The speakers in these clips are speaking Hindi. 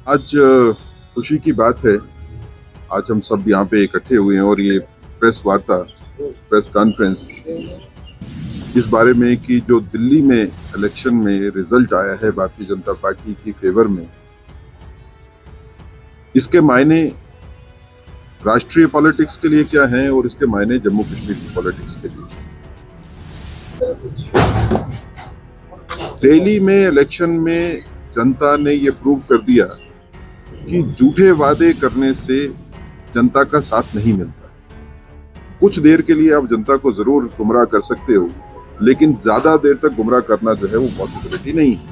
आज खुशी की बात है। आज हम सब यहाँ पे इकट्ठे हुए हैं और ये प्रेस वार्ता, प्रेस कॉन्फ्रेंस इस बारे में कि जो दिल्ली में इलेक्शन में रिजल्ट आया है भारतीय जनता पार्टी की फेवर में, इसके मायने राष्ट्रीय पॉलिटिक्स के लिए क्या हैं और इसके मायने जम्मू कश्मीर की पॉलिटिक्स के लिए। दिल्ली में इलेक्शन में जनता ने ये प्रूव कर दिया कि झूठे वादे करने से जनता का साथ नहीं मिलता। कुछ देर के लिए आप जनता को जरूर गुमराह कर सकते हो, लेकिन ज्यादा देर तक गुमराह करना जो है वो पॉसिबिलिटी नहीं है।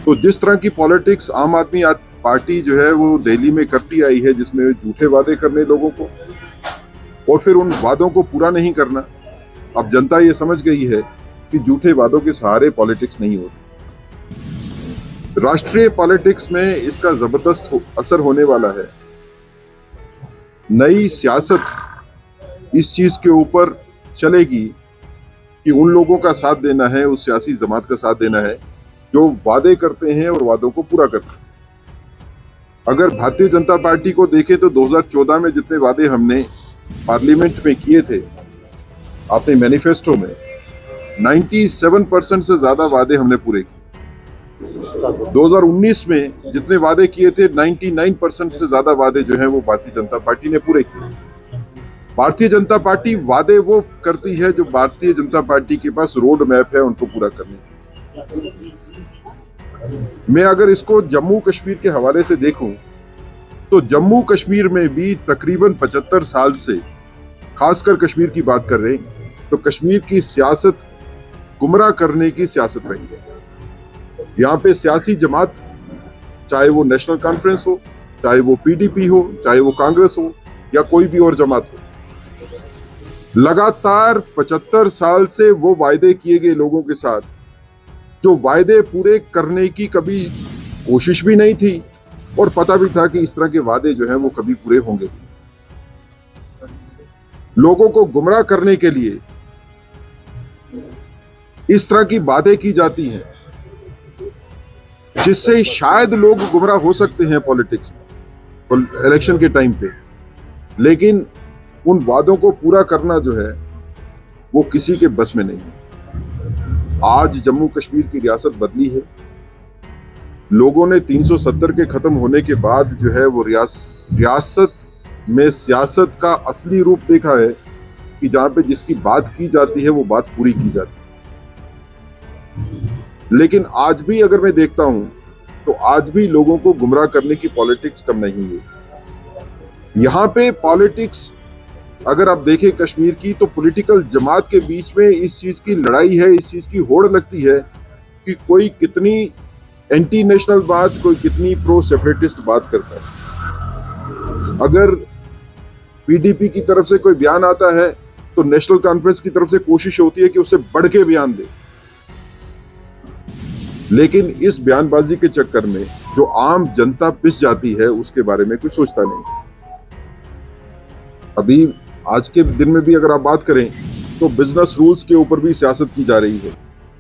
तो जिस तरह की पॉलिटिक्स आम आदमी पार्टी जो है वो दिल्ली में करती आई है, जिसमें झूठे वादे करने लोगों को और फिर उन वादों को पूरा नहीं करना, अब जनता ये समझ गई है कि झूठे वादों के सहारे पॉलिटिक्स नहीं होती। राष्ट्रीय पॉलिटिक्स में इसका जबरदस्त असर होने वाला है। नई सियासत इस चीज के ऊपर चलेगी कि उन लोगों का साथ देना है, उस सियासी जमात का साथ देना है जो वादे करते हैं और वादों को पूरा करते हैं। अगर भारतीय जनता पार्टी को देखें तो 2014 में जितने वादे हमने पार्लियामेंट में किए थे, अपने मैनिफेस्टो में 97% से ज्यादा वादे हमने पूरे किए। 2019 में जितने वादे किए थे 99% से ज्यादा वादे जो हैं वो भारतीय जनता पार्टी ने पूरे किए। भारतीय जनता पार्टी वादे वो करती है जो भारतीय जनता पार्टी के पास रोड मैप है उनको पूरा करने की। मैं अगर इसको जम्मू कश्मीर के हवाले से देखूं तो जम्मू कश्मीर में भी तकरीबन 75 साल से, खासकर कश्मीर की बात कर रहे हैं तो कश्मीर की सियासत गुमराह करने की सियासत रही है। यहाँ पे सियासी जमात, चाहे वो नेशनल कॉन्फ्रेंस हो, चाहे वो पीडीपी हो, चाहे वो कांग्रेस हो या कोई भी और जमात हो, लगातार 75 साल से वो वायदे किए गए लोगों के साथ जो वायदे पूरे करने की कभी कोशिश भी नहीं थी और पता भी था कि इस तरह के वादे जो हैं वो कभी पूरे होंगे। लोगों को गुमराह करने के लिए इस तरह की बातें की जाती हैं जिससे शायद लोग गुमराह हो सकते हैं पॉलिटिक्स में, इलेक्शन के टाइम पे, लेकिन उन वादों को पूरा करना जो है वो किसी के बस में नहीं है। आज जम्मू कश्मीर की रियासत बदली है। लोगों ने 370 के खत्म होने के बाद जो है वो रियासत में सियासत का असली रूप देखा है कि जहां पे जिसकी बात की जाती है वो बात पूरी की जाती है। लेकिन आज भी अगर मैं देखता हूं तो आज भी लोगों को गुमराह करने की पॉलिटिक्स कम नहीं है। यहां पे पॉलिटिक्स अगर आप देखें कश्मीर की, तो पॉलिटिकल जमात के बीच में इस चीज की लड़ाई है, इस चीज की होड़ लगती है कि कोई कितनी एंटी नेशनल बात, कोई कितनी प्रो सेपरेटिस्ट बात करता है। अगर पीडीपी की तरफ से कोई बयान आता है तो नेशनल कॉन्फ्रेंस की तरफ से कोशिश होती है कि उससे बढ़ के बयान दे, लेकिन इस बयानबाजी के चक्कर में जो आम जनता पिस जाती है उसके बारे में कोई सोचता नहीं। अभी आज के दिन में भी अगर आप बात करें तो बिजनेस रूल्स के ऊपर भी सियासत की जा रही है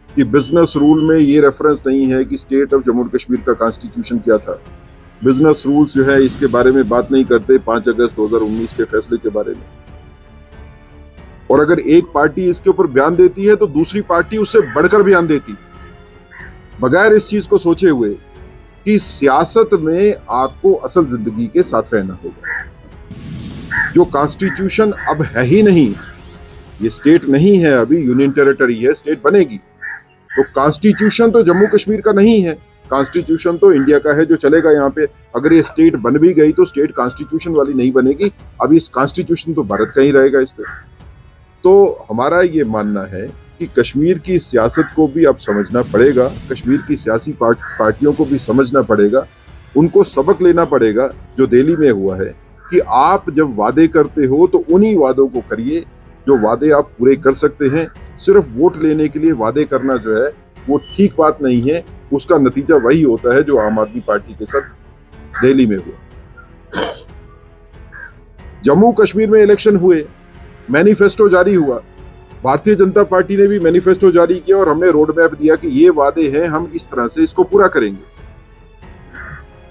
कि बिजनेस रूल में ये रेफरेंस नहीं है कि स्टेट ऑफ जम्मू कश्मीर का कॉन्स्टिट्यूशन क्या था। बिजनेस रूल्स जो है इसके बारे में बात नहीं करते 5 अगस्त 2019 के फैसले के बारे में। और अगर एक पार्टी इसके ऊपर बयान देती है तो दूसरी पार्टी उससे बढ़कर बयान देती, बगैर इस चीज को सोचे हुए कि सियासत में आपको असल जिंदगी के साथ रहना होगा। जो कॉन्स्टिट्यूशन अब है ही नहीं, ये स्टेट नहीं है, अभी यूनियन टेरिटरी है, स्टेट बनेगी तो कॉन्स्टिट्यूशन तो जम्मू कश्मीर का नहीं है, कॉन्स्टिट्यूशन तो इंडिया का है जो चलेगा यहाँ पे। अगर ये स्टेट बन भी गई तो स्टेट कॉन्स्टिट्यूशन वाली नहीं बनेगी, अभी इस कॉन्स्टिट्यूशन तो भारत का ही रहेगा इस पे। तो हमारा ये मानना है कि कश्मीर की सियासत को भी अब समझना पड़ेगा, कश्मीर की सियासी पार्टियों को भी समझना पड़ेगा, उनको सबक लेना पड़ेगा जो दिल्ली में हुआ है कि आप जब वादे करते हो तो उन्हीं वादों को करिए जो वादे आप पूरे कर सकते हैं। सिर्फ वोट लेने के लिए वादे करना जो है वो ठीक बात नहीं है। उसका नतीजा वही होता है जो आम आदमी पार्टी के साथ दिल्ली में हुआ। जम्मू कश्मीर में इलेक्शन हुए, मैनिफेस्टो जारी हुआ, भारतीय जनता पार्टी ने भी मैनिफेस्टो जारी किया और हमने रोड मैप दिया कि ये वादे हैं, हम इस तरह से इसको पूरा करेंगे।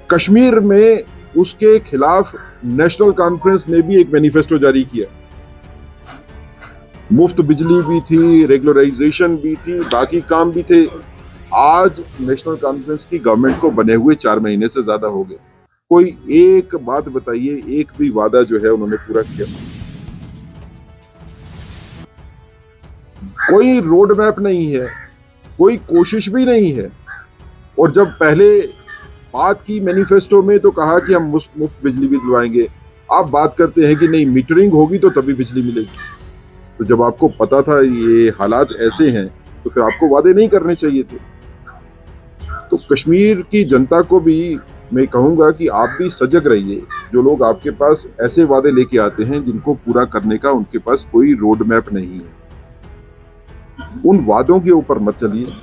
कश्मीर में उसके खिलाफ नेशनल कॉन्फ्रेंस ने भी एक मैनिफेस्टो जारी किया। मुफ्त बिजली भी थी, रेगुलराइजेशन भी थी, बाकी काम भी थे। आज नेशनल कॉन्फ्रेंस की गवर्नमेंट को बने हुए 4 महीने से ज्यादा हो गए। कोई एक बात बताइए, एक भी वादा जो है उन्होंने पूरा किया? कोई रोड मैप नहीं है, कोई कोशिश भी नहीं है। और जब पहले बात की मैनिफेस्टो में तो कहा कि हम मुफ्त बिजली भी दिलवाएंगे। आप बात करते हैं कि नहीं मीटरिंग होगी तो तभी बिजली मिलेगी। तो जब आपको पता था ये हालात ऐसे हैं तो फिर आपको वादे नहीं करने चाहिए थे। तो कश्मीर की जनता को भी मैं कहूंगा कि आप भी सजग रहिए। जो लोग आपके पास ऐसे वादे लेके आते हैं जिनको पूरा करने का उनके पास कोई रोड मैप नहीं है, उन वादों के ऊपर मत चलिए।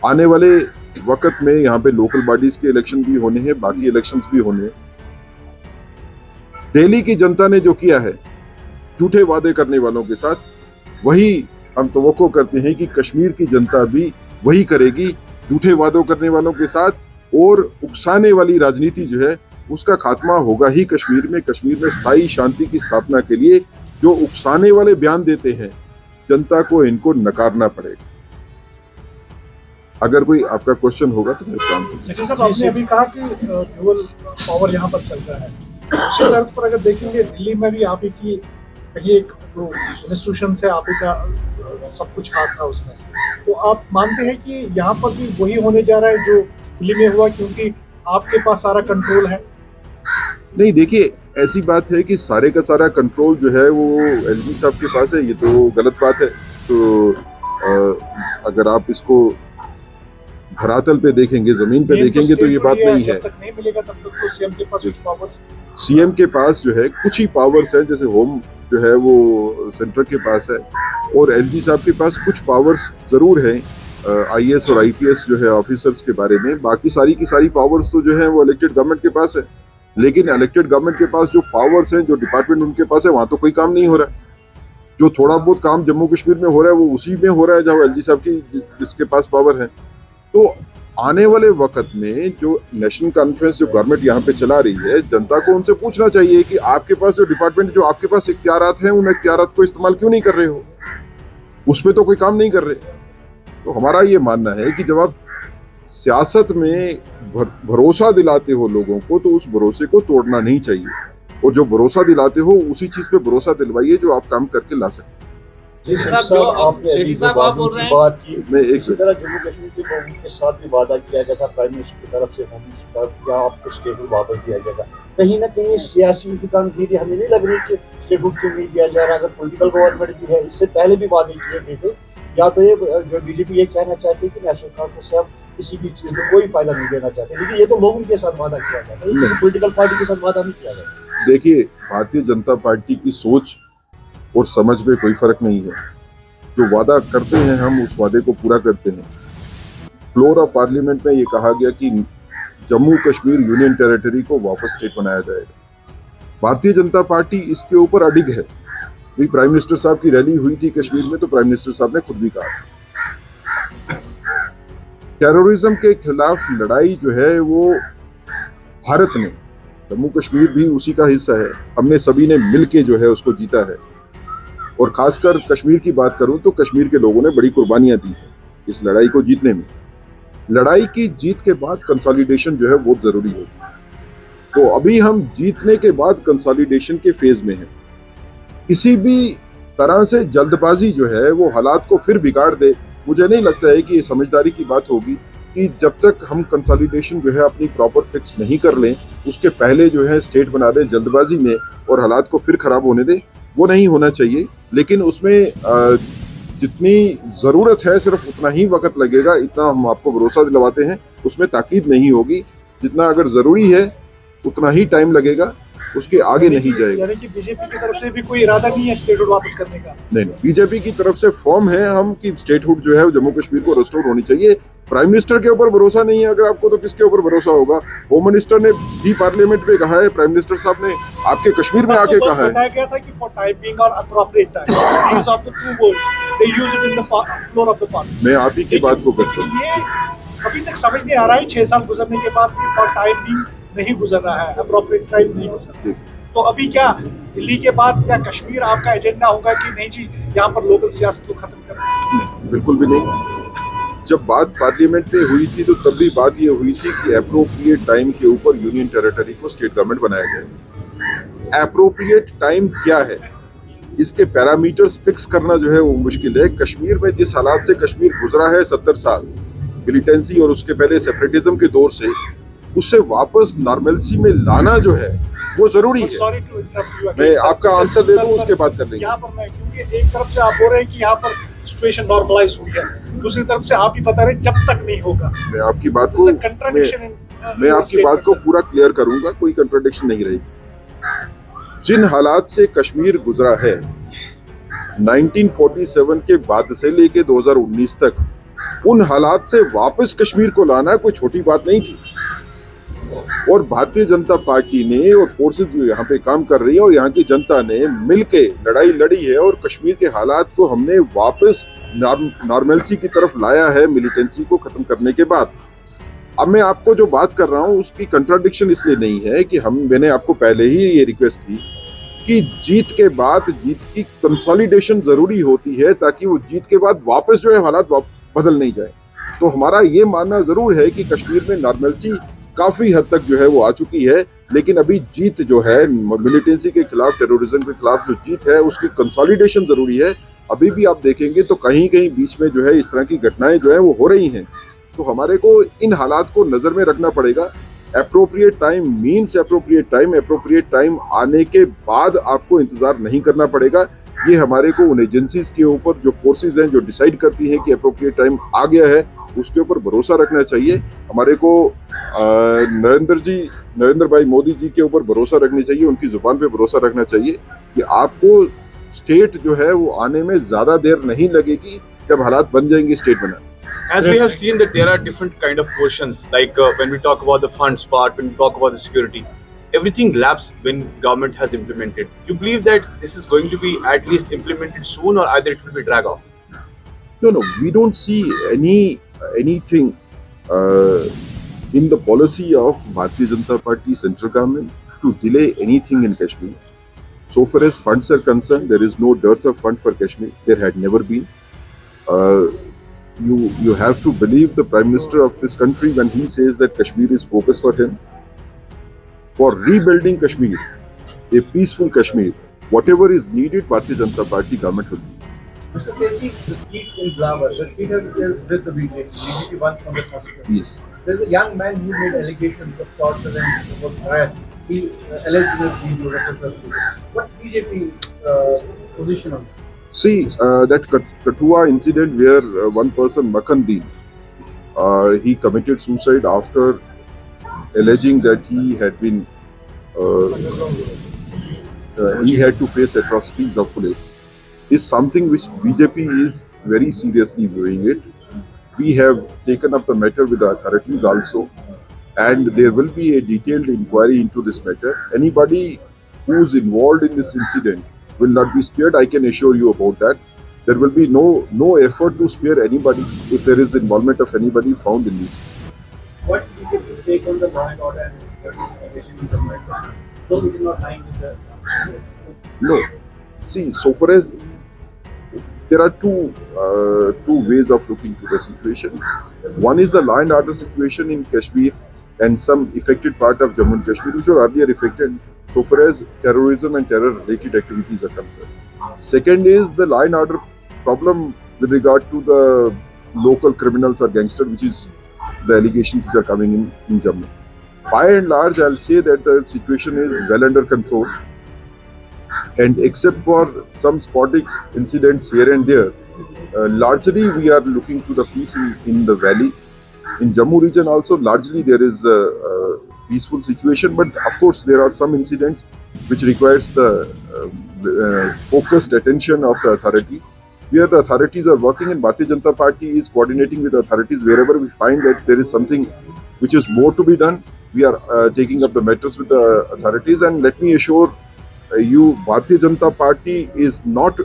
आने वाले वक्त में यहाँ पे लोकल बॉडीज के इलेक्शन भी होने हैं, बाकी इलेक्शंस भी होने हैं। दिल्ली की जनता ने जो किया है झूठे वादे करने वालों के साथ, वही हम तवक्को करते हैं कि कश्मीर की जनता भी वही करेगी झूठे वादों करने वालों के साथ। और उकसाने वाली राजनीति जो है उसका खात्मा होगा ही कश्मीर में। कश्मीर में स्थायी शांति की स्थापना के लिए जो उकसाने वाले बयान देते हैं, जनता को इनको नकारना पड़ेगा। अगर कोई आपका क्वेश्चन होगा तो मैं उसका आंसर। सचिव साहब, आपने अभी कहा कि ड्यूअल पावर यहाँ पर चल रहा है। उसी तर्ज पर अगर देखेंगे दिल्ली में भी आप ही की कहीं एक जो इंस्टीट्यूशन है आप ही का सब कुछ हाथ था उसमें, तो आप मानते हैं कि यहाँ पर भी वही होने जा रहा है जो दिल्ली में हुआ, क्योंकि आपके पास सारा कंट्रोल है? नहीं, देखिए ऐसी बात है कि सारे का सारा कंट्रोल जो है वो एलजी साहब के पास है, ये तो गलत बात है। तो अगर आप इसको धरातल पे देखेंगे, जमीन पे देखेंगे तो ये बात नहीं है। जब तक नहीं मिलेगा तब तक तो सीएम के पास कुछ पावर्स, सीएम के पास जो है कुछ ही पावर्स है, जैसे होम जो है वो सेंटर के पास है, और एलजी साहब के पास कुछ पावर्स जरूर है आईएएस और आईपीएस जो है ऑफिसर्स के बारे में। बाकी सारी की सारी पावर्स तो जो है वो इलेक्टेड गवर्नमेंट के पास है। लेकिन इलेक्टेड गवर्नमेंट के पास जो पावर्स हैं, जो डिपार्टमेंट उनके पास है, वहां तो कोई काम नहीं हो रहा है। जो थोड़ा बहुत काम जम्मू कश्मीर में हो रहा है वो उसी में हो रहा है जहाँ एलजी साहब की जिसके पास पावर है। तो आने वाले वक्त में जो नेशनल कॉन्फ्रेंस जो गवर्नमेंट यहाँ पे चला रही है, जनता को उनसे पूछना चाहिए कि आपके पास जो डिपार्टमेंट, जो आपके पास इख्तियारात हैं, उन इख्तियारात को इस्तेमाल क्यों नहीं कर रहे हो? उसमें तो कोई काम नहीं कर रहे। तो हमारा ये मानना है कि जब आप सियासत में भरोसा दिलाते हो लोगों को, तो उस भरोसे को तोड़ना नहीं चाहिए। और जो भरोसा दिलाते हो उसी चीज पे भरोसा दिलवाइए जो आप काम करके ला सकते। आप बोल रहे हैं बात की, मैं एक इसी तरह जम्मू कश्मीर के लोगों के साथ भी वादा किया गया था प्राइम मिनिस्टर की तरफ से, होम मिनिस्टर की तरफ, या आपको स्टेटहुड वापस दिया जाएगा। कहीं ना कहीं सियासी इंतकामगिरी हमें नहीं लग रही कि स्टेटहुड क्यों नहीं दिया जा रहा? अगर पॉलिटिकल गवर्नमेंट भी है, इससे पहले भी वादे किए गए थे। या तो ये जो बीजेपी ये कहना चाहती है कि नेशनल कांग्रेस से अब किसी भी चीज में कोई फायदा नहीं देना चाहते, लेकिन ये तो लोगों के साथ वादा किया जाता है, किसी पॉलिटिकल पार्टी के साथ वादा नहीं किया जाता। देखिए, भारतीय जनता पार्टी की सोच और समझ में कोई फर्क नहीं है। जो वादा करते हैं हम उस वादे को पूरा करते हैं। फ्लोर ऑफ पार्लियामेंट में ये कहा गया कि जम्मू कश्मीर यूनियन टेरिटरी को वापस स्टेट बनाया जाएगा। भारतीय जनता पार्टी इसके ऊपर अडिग है। भी प्राइम मिनिस्टर साहब की रैली हुई थी कश्मीर में, तो प्राइम मिनिस्टर साहब ने खुद भी कहा टेररिज्म के खिलाफ लड़ाई जो है वो भारत ने, जम्मू कश्मीर भी उसी का हिस्सा है, हमने सभी ने मिलके जो है उसको जीता है। और खासकर कश्मीर की बात करूं तो कश्मीर के लोगों ने बड़ी कुर्बानियां दी हैं इस लड़ाई को जीतने में। लड़ाई की जीत के बाद कंसोलिडेशन जो है बहुत जरूरी होती है। तो अभी हम जीतने के बाद कंसोलिडेशन के फेज में हैं। किसी भी तरह से जल्दबाजी जो है वो हालात को फिर बिगाड़ दे, मुझे नहीं लगता है कि ये समझदारी की बात होगी कि जब तक हम कंसोलिडेशन जो है अपनी प्रॉपर फिक्स नहीं कर लें, उसके पहले जो है स्टेट बना दें जल्दबाजी में और हालात को फिर खराब होने दें। वो नहीं होना चाहिए। लेकिन उसमें जितनी ज़रूरत है सिर्फ उतना ही वक्त लगेगा, इतना हम आपको भरोसा दिलवाते हैं। उसमें ताकीद नहीं होगी, जितना अगर ज़रूरी है उतना ही टाइम लगेगा, उसके आगे नहीं जाएगा। यानी कि बीजेपी की तरफ से भी कोई इरादा नहीं है स्टेटहुड वापस करने का? नहीं, बीजेपी की तरफ से फॉर्म है हम कि स्टेटहुड जो है जम्मू कश्मीर को रिस्टोर होनी चाहिए। प्राइम मिनिस्टर के ऊपर भरोसा नहीं है अगर आपको, तो किसके ऊपर भरोसा होगा? होम मिनिस्टर ने भी पार्लियामेंट में कहा है, प्राइम मिनिस्टर साहब ने आपके कश्मीर में आके कहा है। बताया गया था कि फॉर टाइम बीइंग और appropriate time, these are the two words they use it in the floor of the parliament। मैं आप ही की बात को करता हूं। ये अभी तक समझ नहीं आ रहा है 6 साल गुजरने के बाद कि फॉर टाइम बीइंग नहीं गुजर रहा है, अप्रोप्रिएट टाइम नहीं गुजर रहा है। ठीक। तो अभी क्या दिल्ली के बाद क्या कश्मीर आपका एजेंडा होगा कि नहीं जी यहाँ पर लोकल सियासत को खत्म करना? नहीं, बिल्कुल भी नहीं। जब बात पार्लियामेंट में हुई थी तो तब भी बात ये हुई थी कि अप्रोप्रिएट टाइम के ऊपर यूनियन टेरिटरी को स्टेट गवर्नमेंट बनाया जाए। अप्रोप्रिएट टाइम क्या है, इसके पैरामीटर्स फिक्स करना जो है वो मुश्किल है। कश्मीर में जिस हालात से कश्मीर गुजरा है 70 साल मिलिटेंसी और उसके पहले सेपरेटिज्म के दौर से, उससे वापस नॉर्मलसी में लाना जो है वो जरूरी है। सॉरी टू इंटरप्ट यू, मैं आपका आंसर दे दूं उसके बाद कर लेंगे। यहाँ पर मैं, क्योंकि एक तरफ से आप बोल रहे हैं कि यहाँ पर सिचुएशन नॉर्मलाइज हुई है, दूसरी तरफ से आप ही बता रहे हैं जब तक नहीं होगा। मैं आपकी बात को पूरा क्लियर करूंगा, कोई कंट्राडिक्शन नहीं रहेगी। जिन हालात से कश्मीर गुजरा है 1947 के बाद से लेके 2019 तक, उन हालात से वापस कश्मीर को लाना कोई छोटी बात नहीं थी। और भारतीय जनता पार्टी ने और फोर्सेस जो यहाँ पे काम कर रही है और यहाँ की जनता ने मिलके लड़ाई लड़ी है और कश्मीर के हालात को हमने वापस नॉर्मलसी की तरफ लाया है मिलिटेंसी को खत्म करने के बाद। अब मैं आपको जो बात कर रहा हूँ उसकी कंट्राडिक्शन इसलिए नहीं है कि मैंने आपको पहले ही ये रिक्वेस्ट की कि जीत के बाद जीत की कंसोलिडेशन जरूरी होती है ताकि वो जीत के बाद वापस जो है हालात बदल नहीं जाए। तो हमारा ये मानना जरूर है कि कश्मीर में नॉर्मलसी काफी हद तक जो है वो आ चुकी है, लेकिन अभी जीत जो है मिलिटेंसी के खिलाफ, टेररिज्म के खिलाफ जो जीत है उसकी कंसोलिडेशन जरूरी है। अभी भी आप देखेंगे तो कहीं कहीं बीच में जो है इस तरह की घटनाएं जो है वो हो रही हैं। तो हमारे को इन हालात को नजर में रखना पड़ेगा। Appropriate time means appropriate time, appropriate time आने के बाद आपको इंतजार नहीं करना पड़ेगा। ये हमारे को उन एजेंसीज के ऊपर जो फोर्सेज हैं जो डिसाइड करती हैं कि एप्रोप्रिएट टाइम आ गया है उसके ऊपर भरोसा रखना चाहिए। हमारे को नरेंद्र भाई मोदी जी के ऊपर भरोसा रखनी चाहिए, उनकी जुबान पे भरोसा रखना चाहिए कि आपको स्टेट जो है वो आने में ज्यादा देर नहीं लगेगी, जब हालात बन जाएंगे स्टेट बना। As we have seen that there are different kind of questions, like when we talk about the funds part, when we talk about the security, everything lapses when government has implemented. You believe that this is going to be at least implemented soon, or either it will be drag off? No, we don't see anything in the policy of Bharatiya Janata Party central government to delay anything in Kashmir. So far as funds are concerned, there is no dearth of fund for Kashmir. There had never been. You have to believe the Prime Minister of this country when he says that Kashmir is focus for him. For rebuilding Kashmir, a peaceful Kashmir, whatever is needed, Bharatiya Janata Party government will do. Mr. Sethi, the seat in Brawar, the seat is with the BJP. BJP won from the constituency. Yes. There's a young man who made allegations of torture and was harassed. He allegedly was represented. What's BJP's position on that? See, that Kathua incident where one person, Makandeen, he committed suicide after alleging that he had been, he had to face atrocities of police, is something which BJP is very seriously viewing it. We have taken up the matter with the authorities also, and there will be a detailed inquiry into this matter. Anybody who is involved in this incident will not be spared. I can assure you about that. There will be no effort to spare anybody if there is involvement of anybody found in this incident. What do you take on the law and order and security situation in Jammu and Kashmir? Though it is not lying with the... No. See, so far as there are two ways of looking to the situation. One is the law and order situation in Kashmir and some affected part of Jammu and Kashmir which were earlier affected so far as terrorism and terror-related activities are concerned. Second is the law and order problem with regard to the local criminals or gangsters, which is the allegations which are coming in Jammu. By and large, I'll say that the situation is well under control. And except for some sporadic incidents here and there, largely we are looking to the peace in the valley. In Jammu region also, largely there is a peaceful situation, but of course there are some incidents which requires the focused attention of the authorities. Where the authorities are working and Bharatiya Janata Party is coordinating with the authorities wherever we find that there is something which is more to be done. We are taking up the matters with the authorities, and let me assure you, Bharatiya Janata Party is not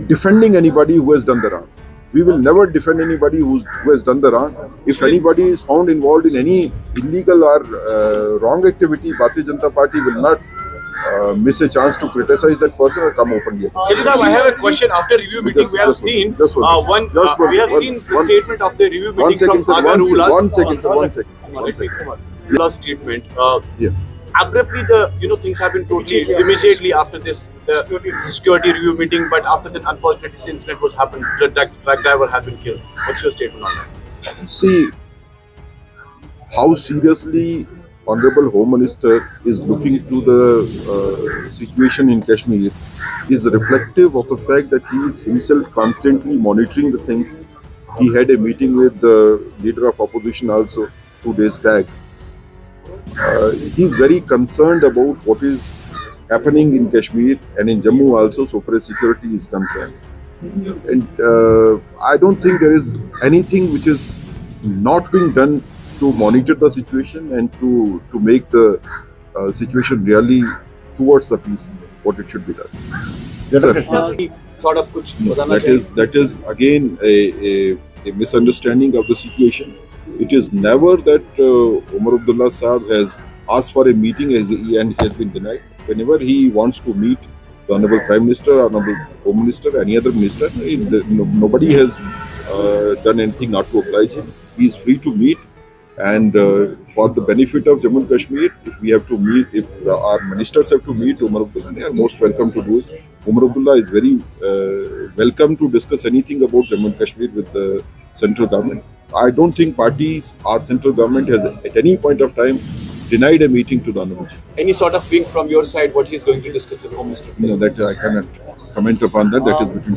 defending anybody who has done the wrong. We will never defend anybody who has done the wrong. If anybody is found involved in any illegal or wrong activity, Bharatiya Janata Party will not miss a chance to criticize that person or come openly. Shri Sahab, I have a question. After review meeting, we have seen the statement of the review meeting from Aga Rulas. One second. Last statement. Yeah. Abruptly, things have been totally immediately after this the security review meeting. But after that, unfortunately, this incident was happened. The truck driver had been killed. What's your statement on that? See how seriously Honorable Home Minister is looking into the situation in Kashmir is reflective of the fact that he is himself constantly monitoring the things. He had a meeting with the leader of opposition also 2 days back. He is very concerned about what is happening in Kashmir and in Jammu also, so far as security is concerned. And I don't think there is anything which is not being done to monitor the situation and to make the situation really towards the peace, what it should be done. Sir, Sort of kuch batana chahiye. that is again a misunderstanding of the situation. It is never that Umar Abdullah Sahab has asked for a meeting and has been denied. Whenever he wants to meet the Honorable Prime Minister, Honorable Home Minister, any other minister, nobody has done anything not to oblige him. He is free to meet. And for the benefit of Jammu and Kashmir, if we have to meet, if our ministers have to meet Umar Abdullah, they are most welcome to do it. Umar Abdullah is very welcome to discuss anything about Jammu and Kashmir with the central government. I don't think parties or central government has at any point of time denied a meeting to the Honorable. Any sort of wink from your side what he is going to discuss with the Home Minister? That I cannot comment upon that. That is between.